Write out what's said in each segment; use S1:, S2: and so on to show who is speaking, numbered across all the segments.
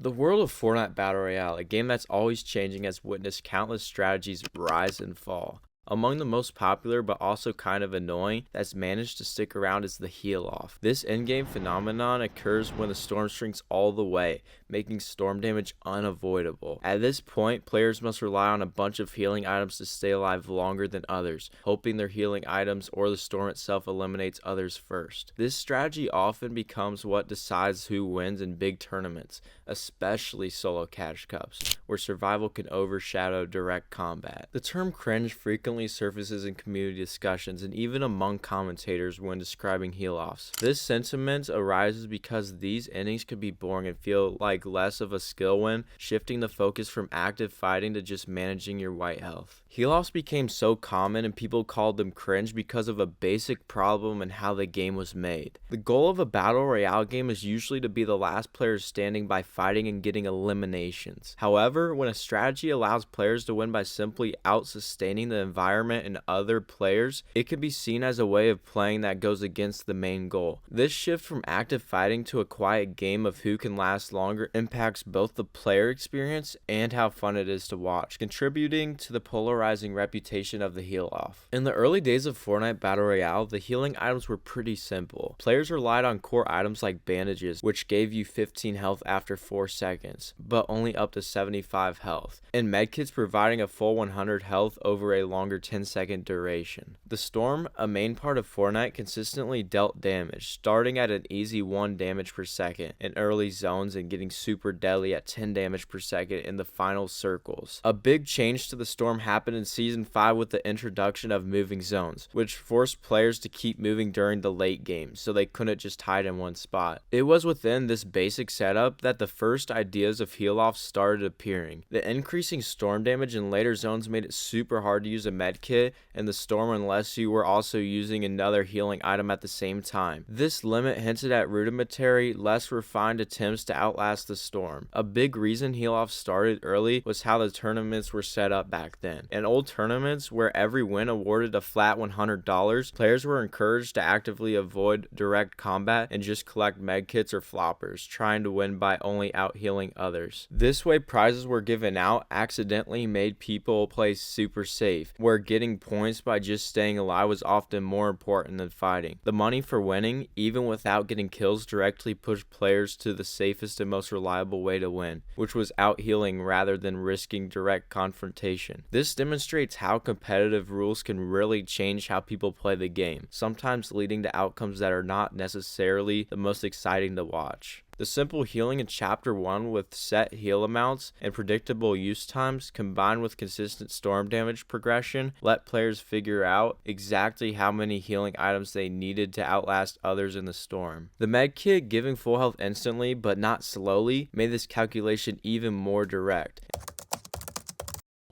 S1: The world of Fortnite Battle Royale, a game that's always changing, has witnessed countless strategies rise and fall. Among the most popular but also kind of annoying that's managed to stick around is the heal off. This in-game phenomenon occurs when the storm shrinks all the way, making storm damage unavoidable. At this point, players must rely on a bunch of healing items to stay alive longer than others, hoping their healing items or the storm itself eliminates others first. This strategy often becomes what decides who wins in big tournaments, especially solo cash cups, where survival can overshadow direct combat. The term cringe frequently surfaces in community discussions and even among commentators when describing heal-offs. This sentiment arises because these innings could be boring and feel like less of a skill win, shifting the focus from active fighting to just managing your white health. Heal-offs became so common and people called them cringe because of a basic problem in how the game was made. The goal of a battle royale game is usually to be the last player standing by fighting and getting eliminations. However, when a strategy allows players to win by simply out-sustaining the environment and other players, it can be seen as a way of playing that goes against the main goal. This shift from active fighting to a quiet game of who can last longer impacts both the player experience and how fun it is to watch, contributing to the polarizing reputation of the heal-off. In the early days of Fortnite Battle Royale, the healing items were pretty simple. Players relied on core items like bandages, which gave you 15 health after 4 seconds, but only up to 75 health, and medkits providing a full 100 health over a longer 10-second duration. The storm, a main part of Fortnite, consistently dealt damage, starting at an easy 1 damage per second in early zones and getting super deadly at 10 damage per second in the final circles. A big change to the storm happened in Season 5 with the introduction of moving zones, which forced players to keep moving during the late game, so they couldn't just hide in one spot. It was within this basic setup that the first ideas of heal-offs started appearing. The increasing storm damage in later zones made it super hard to use a medkit in the storm unless you were also using another healing item at the same time. This limit hinted at rudimentary, less refined attempts to outlast the storm. A big reason heal-offs started early was how the tournaments were set up back then. In old tournaments, where every win awarded a flat $100, players were encouraged to actively avoid direct combat and just collect medkits or floppers, trying to win by only out-healing others. This way, prizes were given out accidentally made people play super safe, where getting points by just staying alive was often more important than fighting. The money for winning, even without getting kills, directly pushed players to the safest and most reliable way to win, which was out-healing rather than risking direct confrontation. This demonstrates how competitive rules can really change how people play the game, sometimes leading to outcomes that are not necessarily the most exciting to watch. The simple healing in Chapter 1 with set heal amounts and predictable use times, combined with consistent storm damage progression, let players figure out exactly how many healing items they needed to outlast others in the storm. The medkit giving full health instantly, but not slowly, made this calculation even more direct.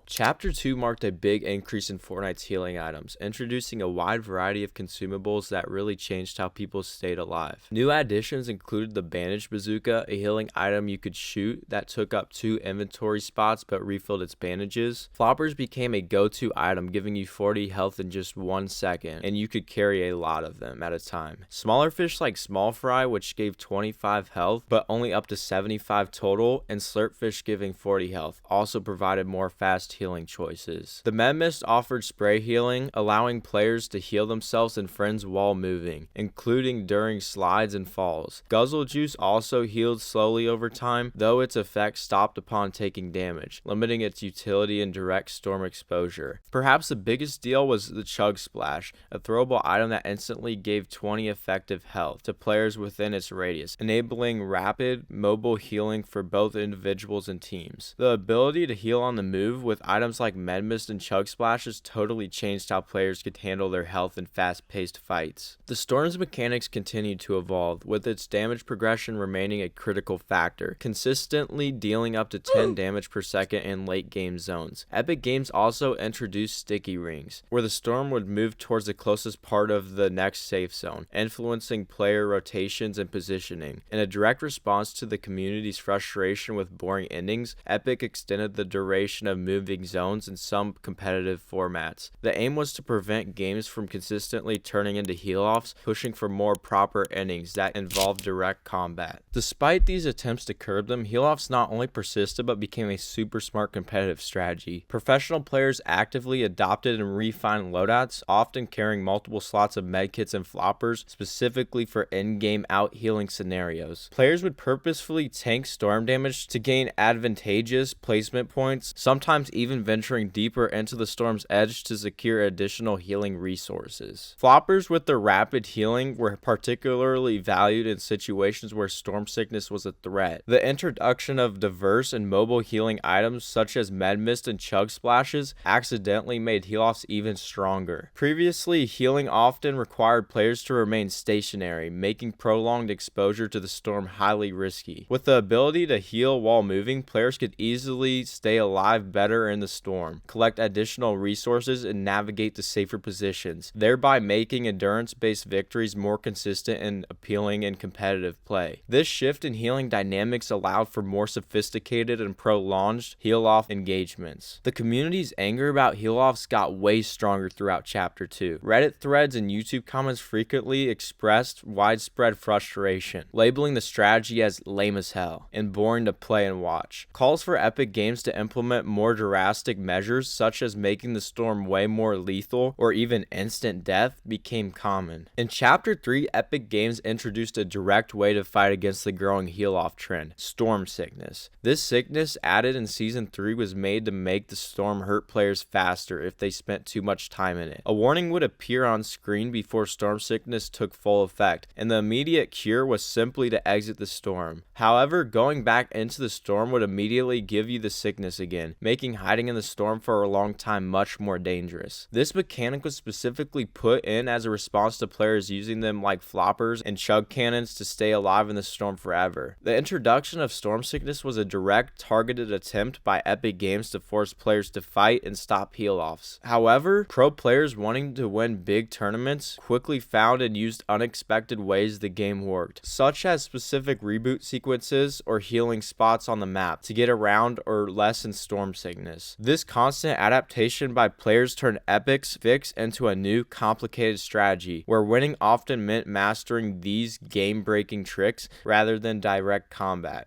S1: Chapter 2 marked a big increase in Fortnite's healing items, introducing a wide variety of consumables that really changed how people stayed alive. New additions included the Bandage Bazooka, a healing item you could shoot that took up 2 inventory spots but refilled its bandages. Floppers became a go-to item, giving you 40 health in just 1 second, and you could carry a lot of them at a time. Smaller fish like Small Fry, which gave 25 health but only up to 75 total, and Slurpfish giving 40 health, also provided more fast healing choices. The Med Mist offered spray healing, allowing players to heal themselves and friends while moving, including during slides and falls. Guzzle Juice also healed slowly over time, though its effect stopped upon taking damage, limiting its utility in direct storm exposure. Perhaps the biggest deal was the Chug Splash, a throwable item that instantly gave 20 effective health to players within its radius, enabling rapid, mobile healing for both individuals and teams. The ability to heal on the move with items like Med Mist and Chug Splashes totally changed how players could handle their health in fast-paced fights. The Storm's mechanics continued to evolve, with its damage progression remaining a critical factor, consistently dealing up to 10 damage per second in late-game zones. Epic Games also introduced Sticky Rings, where the Storm would move towards the closest part of the next safe zone, influencing player rotations and positioning. In a direct response to the community's frustration with boring endings, Epic extended the duration of moving dominating zones in some competitive formats. The aim was to prevent games from consistently turning into heal-offs, pushing for more proper innings that involved direct combat. Despite these attempts to curb them, heal-offs not only persisted but became a super smart competitive strategy. Professional players actively adopted and refined loadouts, often carrying multiple slots of medkits and floppers specifically for in-game out-healing scenarios. Players would purposefully tank storm damage to gain advantageous placement points, sometimes even venturing deeper into the storm's edge to secure additional healing resources. Floppers with their rapid healing were particularly valued in situations where storm sickness was a threat. The introduction of diverse and mobile healing items such as med mist and chug splashes accidentally made heal-offs even stronger. Previously, healing often required players to remain stationary, making prolonged exposure to the storm highly risky. With the ability to heal while moving, players could easily stay alive better in the storm, collect additional resources, and navigate to safer positions, thereby making endurance-based victories more consistent and appealing in competitive play. This shift in healing dynamics allowed for more sophisticated and prolonged heal-off engagements. The community's anger about heal-offs got way stronger throughout Chapter 2. Reddit threads and YouTube comments frequently expressed widespread frustration, labeling the strategy as lame as hell and boring to play and watch. Calls for Epic Games to implement more drastic measures, such as making the storm way more lethal or even instant death, became common. In Chapter 3, Epic Games introduced a direct way to fight against the growing heal-off trend: storm sickness. This sickness, added in Season 3, was made to make the storm hurt players faster if they spent too much time in it. A warning would appear on screen before storm sickness took full effect, and the immediate cure was simply to exit the storm. However, going back into the storm would immediately give you the sickness again, making hiding in the storm for a long time much more dangerous. This mechanic was specifically put in as a response to players using them like floppers and chug cannons to stay alive in the storm forever. The introduction of storm sickness was a direct, targeted attempt by Epic Games to force players to fight and stop heal-offs. However, pro players wanting to win big tournaments quickly found and used unexpected ways the game worked, such as specific reboot sequences or healing spots on the map to get around or lessen storm sickness. This constant adaptation by players turned Epic's fix into a new, complicated strategy, where winning often meant mastering these game-breaking tricks rather than direct combat.